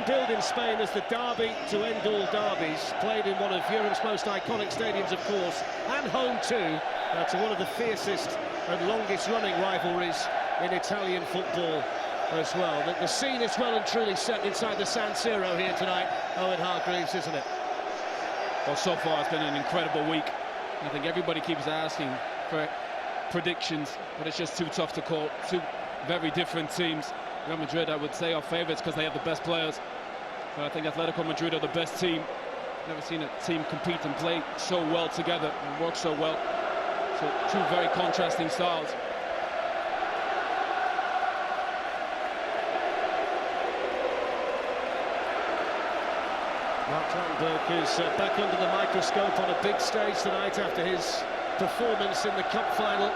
billed in Spain as the derby to end all derbies, played in one of Europe's most iconic stadiums, of course, and home too to one of the fiercest and longest-running rivalries in Italian football as well. The scene is well and truly set inside the San Siro here tonight, Owen Hargreaves, isn't it? Well, so far it's been an incredible week. I think everybody keeps asking for predictions, but it's just too tough to call. Two very different teams. Real Madrid, I would say, are favourites because they have the best players. But I think Atletico Madrid are the best team. Never seen a team compete and play so well together and work so well. So two very contrasting styles. Mark Clattenburg is back under the microscope on a big stage tonight after his performance in the cup final.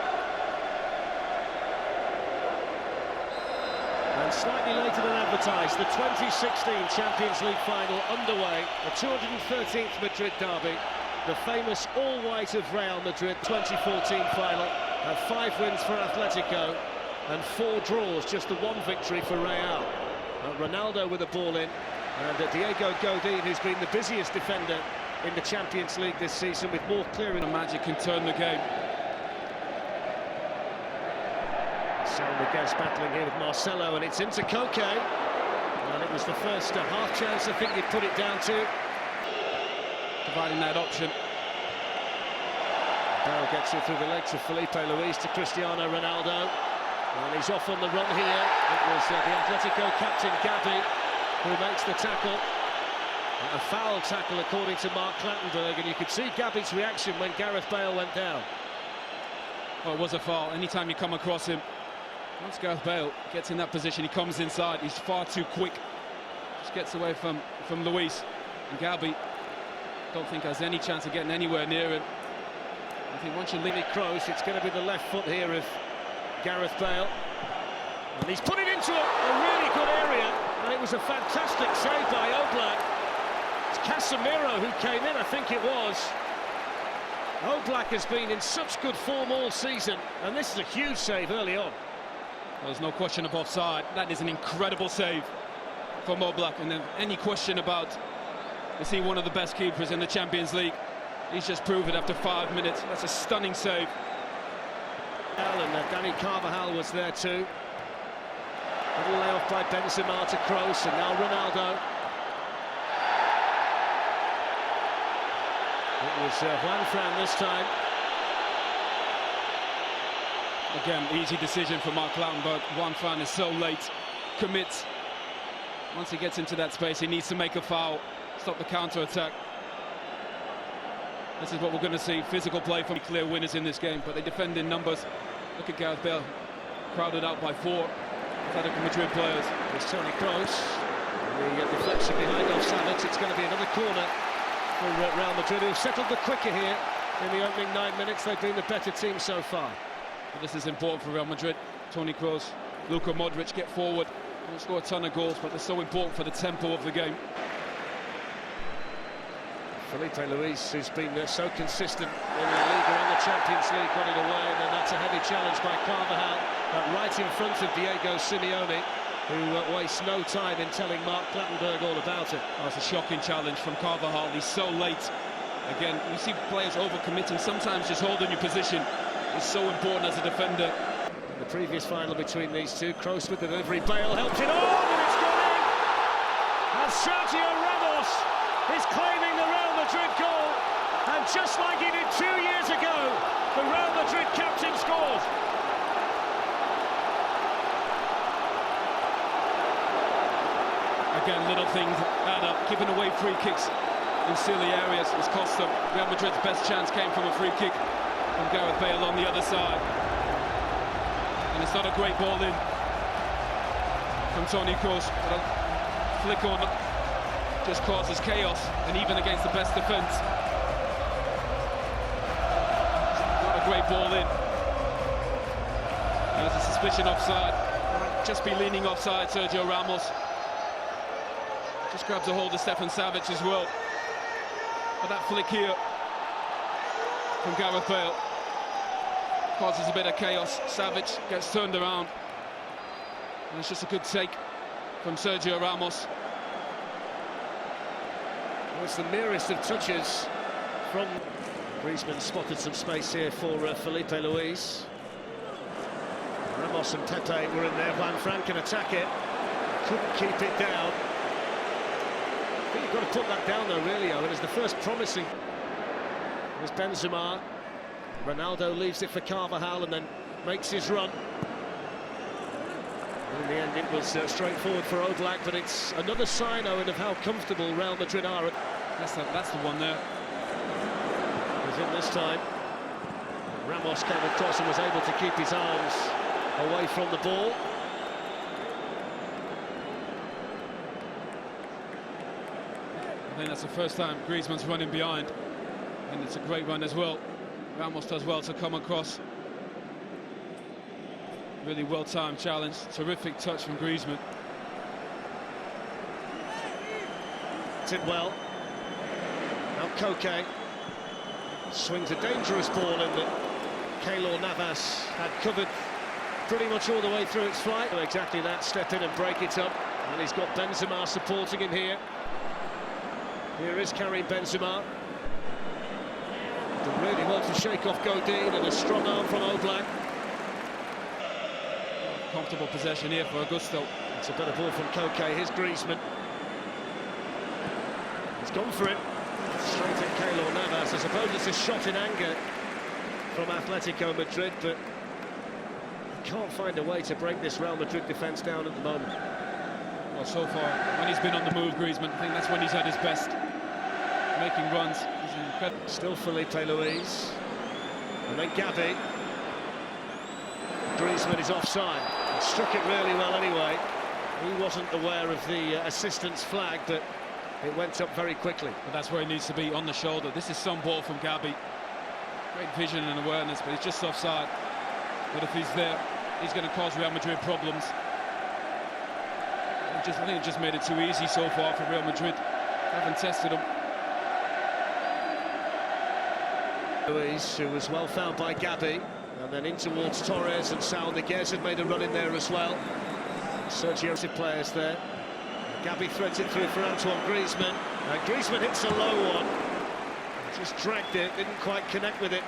And slightly later than advertised, the 2016 Champions League final underway, the 213th Madrid derby, the famous all-white of Real Madrid 2014 final, and 5 wins for Atletico and 4 draws, just the 1 victory for Real. Ronaldo with the ball in, and Diego Godin, who's been the busiest defender in the Champions League this season, with more clearing. The magic can turn the game. Saul Niguez battling here with Marcelo, and it's into Koke. And it was the first half chance I think you'd put it down to. Providing that option. Bale gets it through the legs of Felipe Luis to Cristiano Ronaldo. And he's off on the run here. It was the Atletico captain, Gabi, who makes the tackle. A foul tackle, according to Mark Clattenburg, and you could see Gabi's reaction when Gareth Bale went down. Well, it was a foul. Anytime you come across him, once Gareth Bale gets in that position, he comes inside. He's far too quick. Just gets away from Luis. And Gabi, don't think has any chance of getting anywhere near him. I think once you leave it close, it's going to be the left foot here of Gareth Bale. And he's put it into a really good area, and it was a fantastic save by Oblak. It's Casemiro who came in, I think it was. Oblak has been in such good form all season, and this is a huge save early on. Well, there's no question of offside. That is an incredible save from Oblak, and then any question about is he one of the best keepers in the Champions League? He's just proved it after 5 minutes. That's a stunning save. And Dani Carvajal was there too. Little layoff by Benzema to Kroos, and now Ronaldo. It was Juan Fran this time. Again, easy decision for Mark Clattenburg. Juan Fran is so late, commits. Once he gets into that space, he needs to make a foul, stop the counter-attack. This is what we're going to see, physical play from clear winners in this game, but they defend in numbers. Look at Gareth Bale, crowded out by 4 Atletico Madrid players. It's Toni Kroos. The deflection behind off Savic. It's going to be another corner for Real Madrid, who've settled the quicker here in the opening 9 minutes. They've been the better team so far. But this is important for Real Madrid. Toni Kroos, Luka Modric get forward. Don't score a ton of goals, but they're so important for the tempo of the game. Felipe Luis, who's been so consistent in La Liga and the Champions League, got it away, and then that's a heavy challenge by Carvajal, right in front of Diego Simeone, who wastes no time in telling Mark Clattenburg all about it. Oh, it's a shocking challenge from Carvajal. He's so late. Again, you see players overcommitting. Sometimes just holding your position is so important as a defender. In the previous final between these two, Kroos with the delivery, Bale helped it on, and it's gone in! And Sergio Ramos is claiming the Real Madrid goal, and just like he did 2 years ago, the Real Madrid captain scores. Again, little things add up. Giving away free kicks in silly areas has cost them. Real Madrid's best chance came from a free kick from Gareth Bale on the other side. And it's not a great ball in from Toni Kroos, but a flick on just causes chaos, and even against the best defence. Not a great ball in. There's a suspicion offside. Just be leaning offside, Sergio Ramos. Just grabs a hold of Stefan Savic as well. But that flick here from Gareth Bale causes a bit of chaos. Savic gets turned around. And it's just a good take from Sergio Ramos. It's the merest of touches from... Griezmann spotted some space here for Felipe Luis. Ramos and Pepe were in there. Juan Fran can attack it. Couldn't keep it down. I think you've got to put that down though, really, Owen. It's the first promising. There's Benzema. Ronaldo leaves it for Carvajal and then makes his run. In the end, it was straightforward for Oblak, but it's another sign, Owen, of how comfortable Real Madrid are. That's the one there. Was in this time. Ramos came across and was able to keep his arms away from the ball. I think that's the first time Griezmann's running behind, and it's a great run as well. Ramos does well to come across. Really well-timed challenge, terrific touch from Griezmann. Did well. Now Koke swings a dangerous ball in that Keylor Navas had covered pretty much all the way through its flight. Exactly that, step in and break it up. And he's got Benzema supporting him here. Here is Karim Benzema. Did really well to shake off Godin, and a strong arm from Oblak. Comfortable possession here for Augusto. It's a better ball from Koke. Here's Griezmann. He's gone for it. Straight at Keylor Navas. I suppose it's a shot in anger from Atletico Madrid, but can't find a way to break this Real Madrid defence down at the moment. Well, so far, when he's been on the move, Griezmann, I think that's when he's at his best. Making runs. He's incredible. Still Felipe Luis. And then Gavi. Griezmann is offside. He struck it really well anyway. He wasn't aware of the assistant's flag, but it went up very quickly. But that's where he needs to be, on the shoulder. This is some ball from Gavi. Great vision and awareness, but he's just offside. But if he's there, he's going to cause Real Madrid problems. I think it just made it too easy so far for Real Madrid. Haven't tested him. Luis, who was well fouled by Gavi, and then in towards Torres, and Saúl Ñíguez had made a run in there as well. Sergio players there. Gavi threads it through for Antoine Griezmann. Griezmann hits a low one. Just dragged it, didn't quite connect with it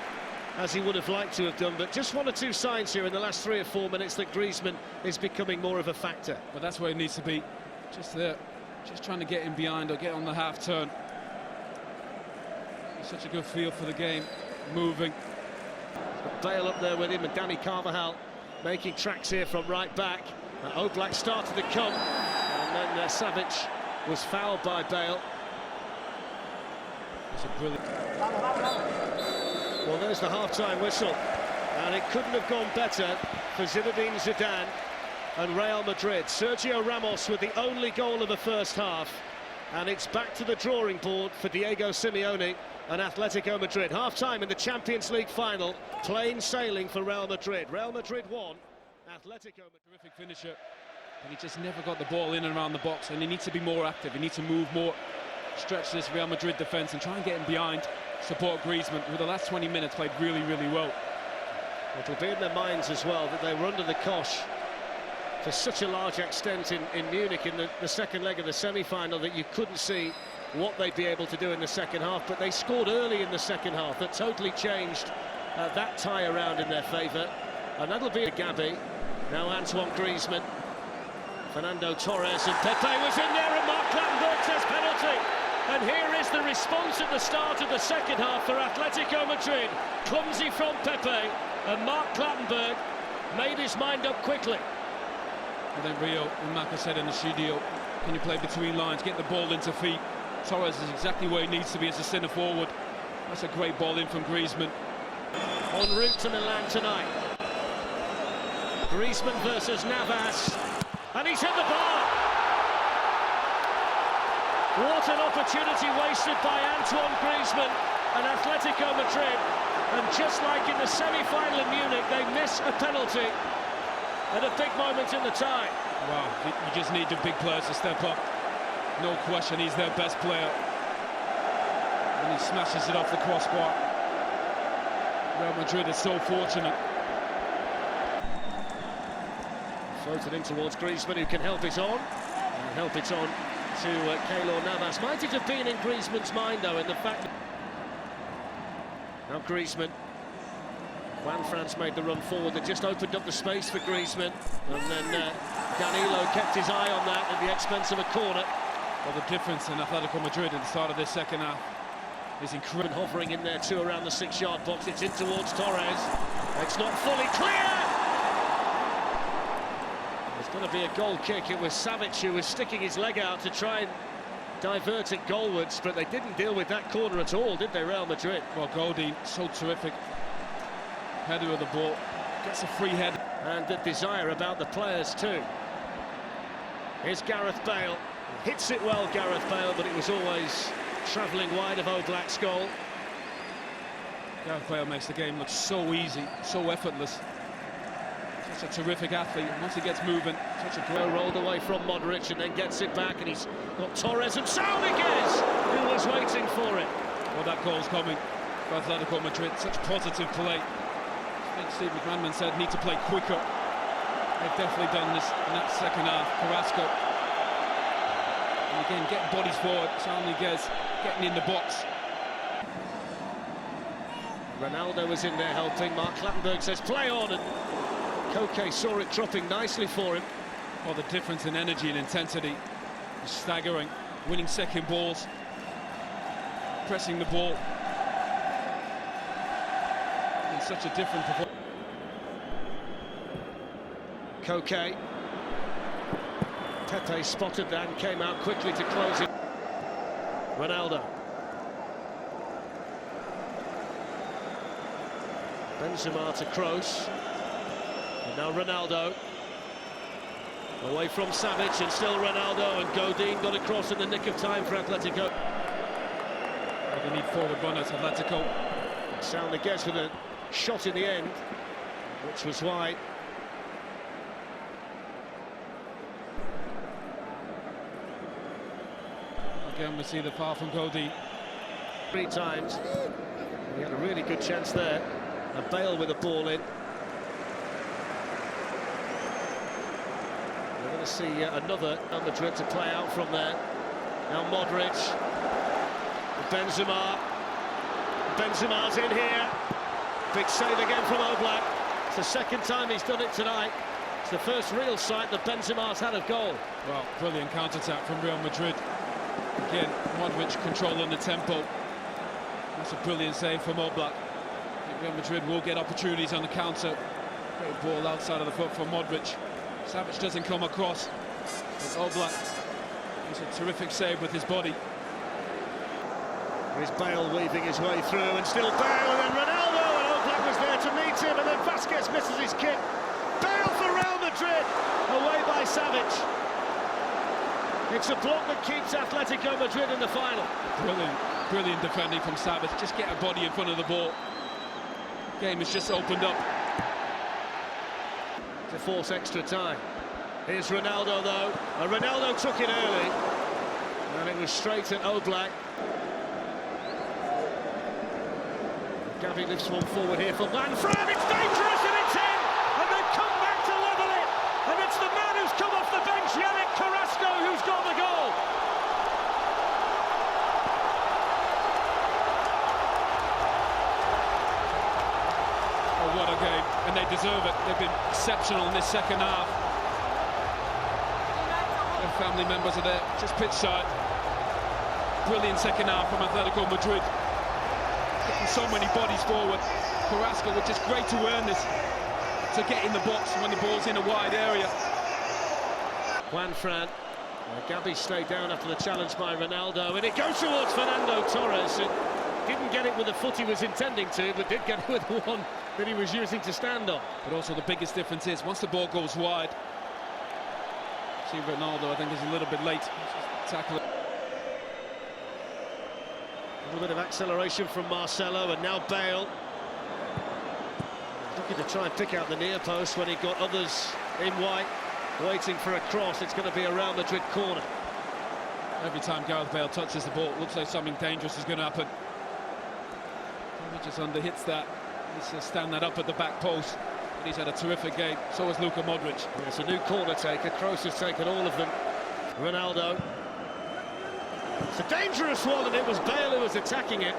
as he would have liked to have done, but just one or two signs here in the last 3 or 4 minutes that Griezmann is becoming more of a factor. But that's where he needs to be, just there, just trying to get in behind or get on the half turn. Such a good feel for the game, moving. Bale up there with him, and Dani Carvajal making tracks here from right back. Oblak started to come, and then Savic was fouled by Bale. It's a brilliant... Well, there's the half-time whistle, and it couldn't have gone better for Zinedine Zidane and Real Madrid. Sergio Ramos with the only goal of the first half, and it's back to the drawing board for Diego Simeone and Atletico Madrid. Half-time in the Champions League final, plain sailing for Real Madrid. Real Madrid won, Atletico Madrid. Terrific finisher, and he just never got the ball in and around the box, and he needs to be more active, he needs to move more, stretch this Real Madrid defence and try and get him behind. Support Griezmann, who the last 20 minutes played really, really well. It'll be in their minds as well that they were under the cosh to such a large extent in Munich in the second leg of the semi-final that you couldn't see what they'd be able to do in the second half, but they scored early in the second half. That totally changed that tie around in their favour, and that'll be Gavi. Now Antoine Griezmann, Fernando Torres, and Pepe was in there, and Marc Clattenburg says penalty. And here is the response at the start of the second half for Atletico Madrid. Clumsy from Pepe, and Marc Clattenburg made his mind up quickly. And then Rio and Marco said in the studio, can you play between lines, get the ball into feet? Torres is exactly where he needs to be as a centre forward. That's a great ball in from Griezmann. En route to Milan tonight. Griezmann versus Navas, and he's hit the bar. What an opportunity wasted by Antoine Griezmann and Atletico Madrid. And just like in the semi-final in Munich, they miss a penalty at a big moment in the tie. Wow, you just need the big players to step up. No question, he's their best player. And he smashes it off the crossbar. Real Madrid is so fortunate. Floated in towards Griezmann, who can help it on. And help it on to Keylor Navas. Might it have been in Griezmann's mind, though, in the fact that... Now Griezmann. Juan Franz made the run forward, that just opened up the space for Griezmann, and then Danilo kept his eye on that at the expense of a corner. Well, the difference in Atletico Madrid at the start of this second half is incredible. Hovering in there too around the 6-yard box. It's in towards Torres. It's not fully clear. There's going to be a goal kick. It was Savic who was sticking his leg out to try and divert it goalwards, but they didn't deal with that corner at all, did they, Real Madrid? Well, Godin, so terrific. Header of the ball, gets a free head. And the desire about the players too. Here's Gareth Bale. Hits it well, Gareth Bale, but it was always travelling wide of Oblak's goal. Gareth Bale makes the game look so easy, so effortless. Such a terrific athlete. Once he gets moving, such a great... Rolled away from Modric and then gets it back, and he's got Torres and Salmiguez, who was waiting for it. Well, that goal's coming for Atletico Madrid. Such positive play. I think Steve McManaman said need to play quicker. They've definitely done this in that second half. Carrasco, and again, getting bodies forward. Salmiguez getting in the box. Ronaldo was in there helping. Mark Clattenburg says play on, and Koke saw it dropping nicely for him. Well, the difference in energy and intensity is staggering. Winning second balls, pressing the ball. In such a different performance. Koke. Pepe spotted that and came out quickly to close it. Ronaldo. Benzema to Kroos. And now Ronaldo. Away from Savic, and still Ronaldo, and Godin got across in the nick of time for Atletico. Well, they need forward runners, Atletico. Salmiguez with a shot in the end, which was wide. Again, we see the foul from Godin. 3 times. He had a really good chance there. And Bale with the ball in. We're going to see another Real Madrid to play out from there. Now Modric. Benzema. Benzema's in here. Big save again from Oblak. It's the second time he's done it tonight. It's the first real sight that Benzema's had of goal. Well, brilliant counter-attack from Real Madrid. Again, Modric controlling the tempo. That's a brilliant save from Oblak. Real Madrid will get opportunities on the counter. Great ball outside of the foot from Modric. Savic doesn't come across. But Oblak does a terrific save with his body. Here's Bale weaving his way through, and still Bale, and then Ronaldo, and Oblak was there to meet him, and then Vasquez misses his kick. Bale for Real Madrid, away by Savic. It's a block that keeps Atletico Madrid in the final. Brilliant defending from Savic. Just get a body in front of the ball. Game has just opened up. To force extra time. Here's Ronaldo, though. Ronaldo took it early, and it was straight at Oblak. Gavi lifts one forward here for Manfred. It's dangerous, and it's in! And they come back to level it! And it's the man who's come off the bench, Yannick Carrasco, who's got the goal! Oh, what a game, and they deserve it. They've been exceptional in this second half. Their family members are there, just pitch side. Brilliant second half from Atletico Madrid. Getting so many bodies forward. Carrasco, which is great to earn this, to get in the box when the ball's in a wide area. Juan Fran. Gavi stayed down after the challenge by Ronaldo, and it goes towards Fernando Torres. And didn't get it with the foot he was intending to, but did get it with one that he was using to stand on. But also the biggest difference is, once the ball goes wide, see Ronaldo, I think, is a little bit late. Tackle it. A little bit of acceleration from Marcelo, and now Bale. Looking to try and pick out the near post when he got others in white, waiting for a cross. It's going to be a Real Madrid corner. Every time Gareth Bale touches the ball, it looks like something dangerous is going to happen. He just underhits that. He's stand that up at the back post. But he's had a terrific game. So has Luka Modric. It's a new corner taker. Kroos has taken all of them. Ronaldo. It's a dangerous one, and it was Bale who was attacking it.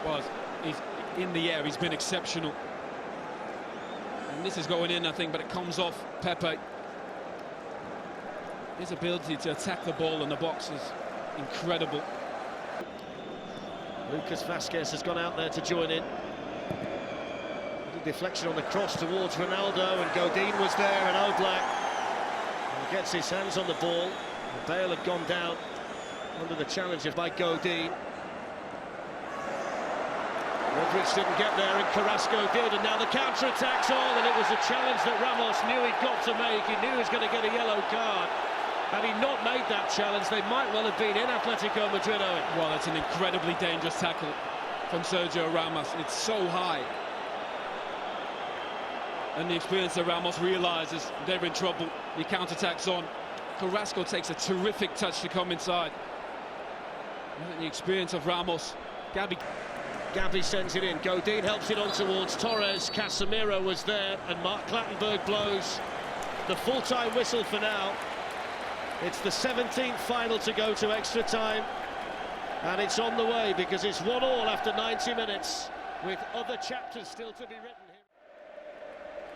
Well, he's in the air, he's been exceptional. And this is going in, I think, but it comes off Pepe. His ability to attack the ball in the box is incredible. Lucas Vázquez has gone out there to join in. Little deflection on the cross towards Ronaldo, and Godin was there, and Oblak gets his hands on the ball. And Bale had gone down under the challenge by Godin. Modric didn't get there, and Carrasco did, and now the counter-attack's on, and it was a challenge that Ramos knew he'd got to make. He knew he was going to get a yellow card. Had he not made that challenge, they might well have been in Atletico Madrid, Owen. Well, it's an incredibly dangerous tackle from Sergio Ramos. It's so high. And the experience that Ramos realises they're in trouble. The counter-attack's on. Carrasco takes a terrific touch to come inside. And the experience of Ramos. Gavi sends it in. Godin helps it on towards Torres. Casemiro was there, and Mark Clattenburg blows the full-time whistle for now. It's the 17th final to go to extra time, and it's on the way because it's 1-1 after 90 minutes, with other chapters still to be written here.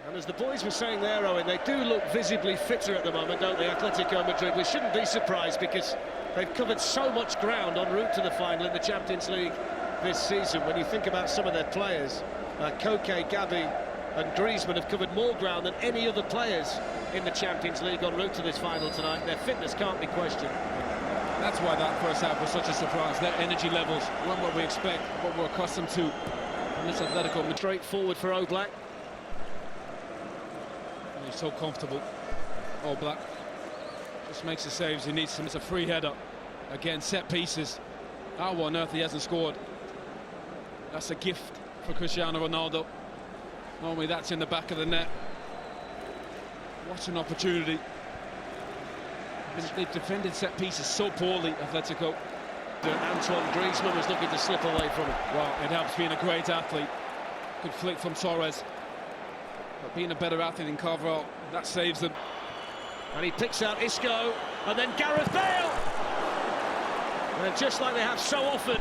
And as the boys were saying there, Owen, they do look visibly fitter at the moment, don't they, Atletico Madrid? We shouldn't be surprised because they've covered so much ground en route to the final in the Champions League this season. When you think about some of their players, Koke, Gavi and Griezmann have covered more ground than any other players in the Champions League en route to this final tonight. Their fitness can't be questioned. That's why that first half was such a surprise. Their energy levels weren't what we expect, what we're accustomed to from this Atletico Madrid. Straight forward for Oblak. And he's so comfortable. Oblak just makes the saves he needs. It's a free header. Again, set pieces. How on earth he hasn't scored? That's a gift for Cristiano Ronaldo. Normally that's in the back of the net. What an opportunity. They've defended set pieces so poorly, Atletico. Antoine Griezmann was looking to slip away from it. Well, it helps being a great athlete. Good flick from Torres. But being a better athlete than Carvalho, that saves them. And he picks out Isco, and then Gareth Bale! And just like they have so often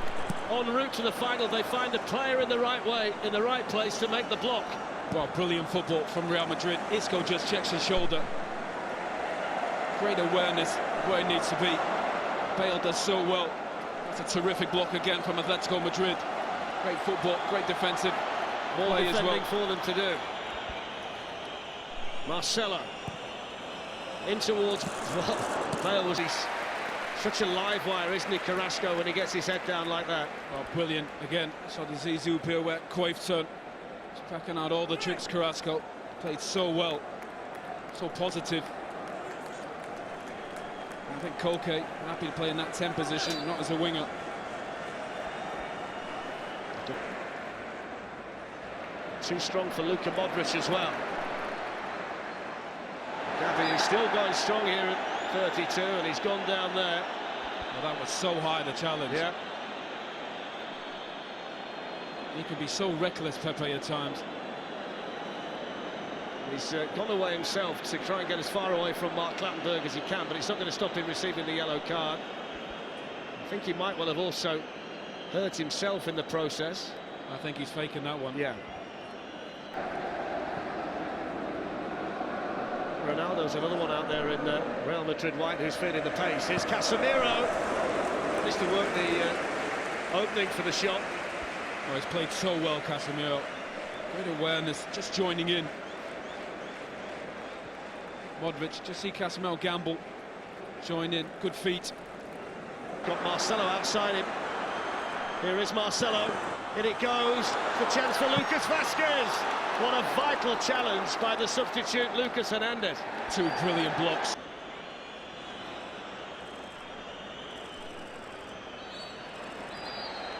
en route to the final, they find the player in the right way, in the right place to make the block. Well, brilliant football from Real Madrid. Isco just checks his shoulder. Great awareness where he needs to be. Bale does so well. That's a terrific block again from Atletico Madrid. Great football, great defensive play as well. For them to do. Marcelo in towards Bale. Was he's such a live wire, isn't he, Carrasco, when he gets his head down like that? Oh, brilliant again. So the Zizou pirouette, Cruyff turn. He's packing out all the tricks. Carrasco played so well, so positive. I think Koke happy to play in that 10 position, not as a winger. Too strong for Luka Modric as well. Gavi is still going strong here at 32, and he's gone down there. Well, that was so high, the challenge. Yeah. He can be so reckless, Pepe, at times. He's gone away himself to try and get as far away from Mark Clattenburg as he can, but it's not going to stop him receiving the yellow card. I think he might well have also hurt himself in the process. I think he's faking that one. Yeah. Ronaldo's another one out there in Real Madrid white who's feeling the pace. Here's Casemiro. Managed to work the opening for the shot. Oh, he's played so well, Casemiro. Great awareness, just joining in. Modric, just see Casemiro gamble. Join in, good feet. Got Marcelo outside him. Here is Marcelo. In it goes. The chance for Lucas Vázquez. What a vital challenge by the substitute Lucas Hernandez. Two brilliant blocks.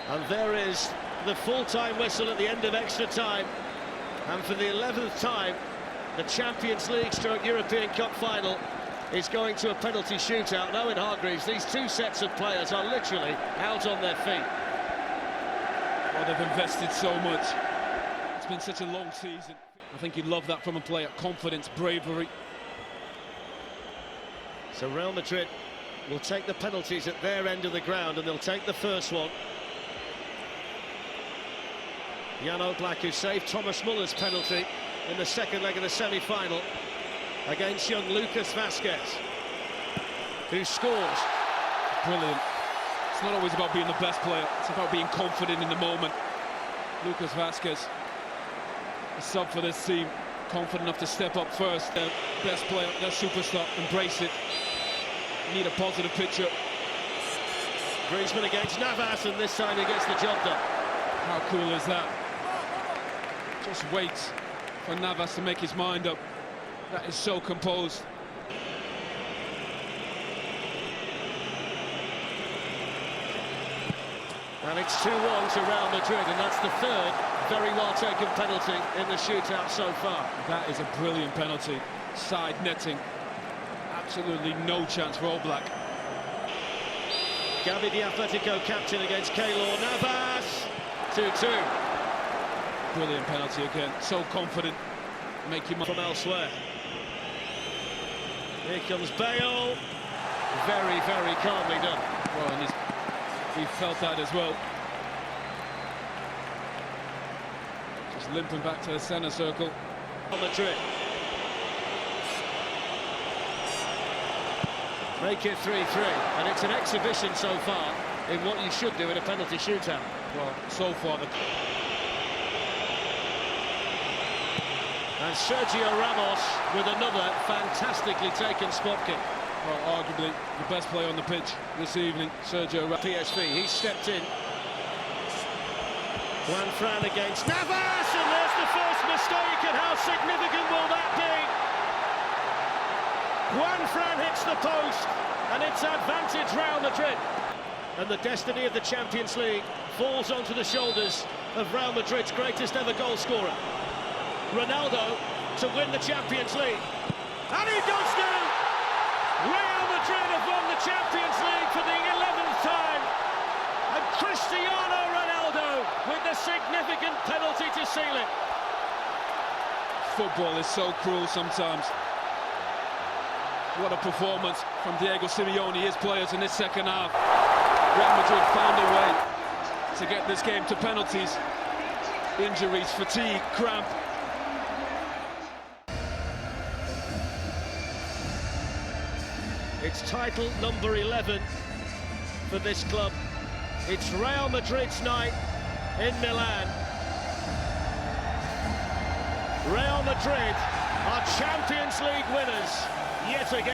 And there is the full-time whistle at the end of extra time. And for the 11th time, the Champions League stroke European Cup final is going to a penalty shootout. And Owen Hargreaves, these two sets of players are literally out on their feet. Well, they've invested so much. It's been such a long season. I think you'd love that from a player. Confidence, bravery. So Real Madrid will take the penalties at their end of the ground, and they'll take the first one. Jan Oblak, who saved Thomas Muller's penalty in the second leg of the semi-final against young Lucas Vazquez, who scores. Brilliant. It's not always about being the best player, it's about being confident in the moment. Lucas Vazquez, a sub for this team, confident enough to step up first. Their best player, their superstar, embrace it. Need a positive picture. Griezmann against Navas, and this time he gets the job done. How cool is that? Just waits for Navas to make his mind up. That is so composed. And it's 2-1 to Real Madrid, and that's the third very well-taken penalty in the shootout so far. That is a brilliant penalty. Side netting. Absolutely no chance for Oblak. Gavi, the Atletico captain, against Keylor Navas. 2-2. Brilliant penalty again. So confident. Make him from elsewhere. Here comes Bale. Very, very calmly done. Well, and he felt that as well. Just limping back to the centre circle. Madrid. Make it 3-3, and it's an exhibition so far in what you should do in a penalty shootout. Well, so far And Sergio Ramos with another fantastically taken spot kick. Well, arguably the best player on the pitch this evening, Sergio Ramos. PSV, he stepped in. Juanfran against Navas, and there's the first mistake, and how significant will that be? Juanfran hits the post, and it's advantage Real Madrid. And the destiny of the Champions League falls onto the shoulders of Real Madrid's greatest ever goal scorer, Ronaldo, to win the Champions League. And he does do! Real Madrid have won the Champions League for the 11th time. And Cristiano Ronaldo with the significant penalty to seal it. Football is so cruel sometimes. What a performance from Diego Simeone, his players in this second half. Real Madrid found a way to get this game to penalties. Injuries, fatigue, cramp. It's title number 11 for this club. It's Real Madrid's night in Milan. Real Madrid are Champions League winners yet again.